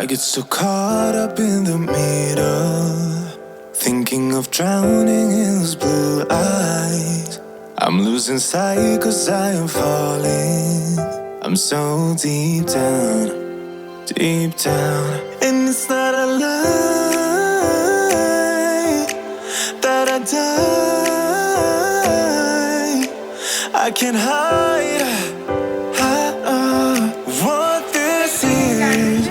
I get so caught up in the middle, thinking of drowning in those blue eyes. I'm losing sight cause I am falling. I'm so deep down, deep down. And it's not a lie that I die. I can't hide what this is.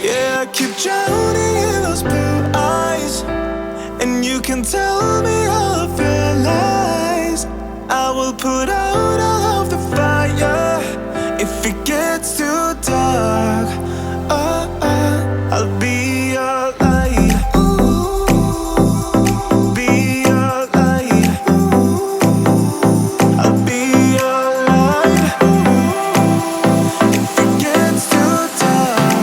Yeah, I keep drowning in those blue eyes, and you can tell me all of your lies. I will put out all of the fire if it gets too dark. I'll be your light. Be your light. I'll be your light. If it gets too dark,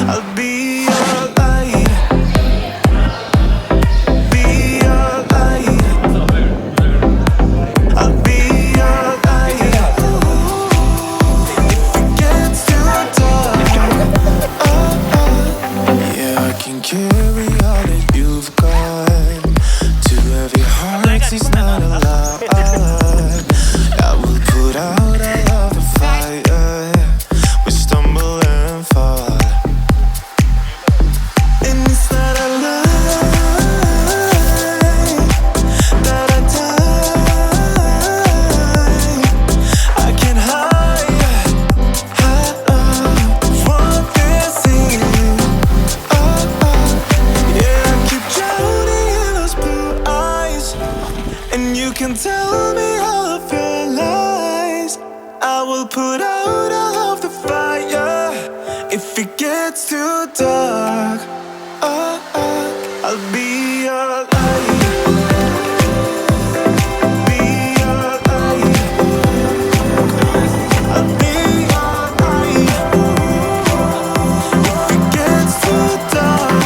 I'll be your light. Be your light. I'll be your light. If it gets too dark, yeah, I can carry all that you've got. Two heavy hearts is not allowed. I will put out all of the fire. We stumble and fall, and it's not a lie that I die. I can't hide what this is. Yeah, I keep drowning in those blue eyes, and you can tell me all of your lies. I will put out all of the fire if it gets too dark. I'll be your light. Be your light. I'll be your light. If it gets too dark,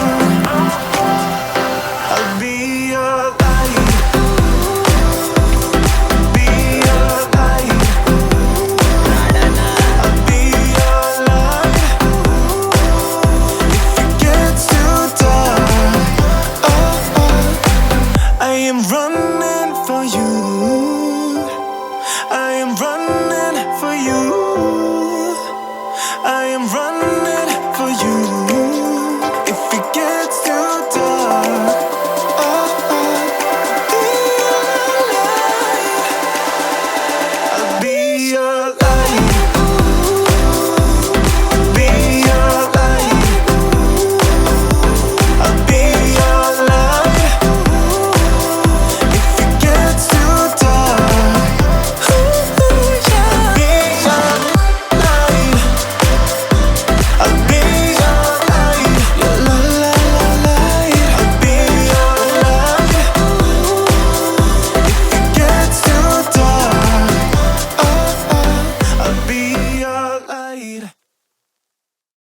I'll be your light. Be your light. I'll be your light. If it gets too dark, I am running for you. I am running for you. I am running.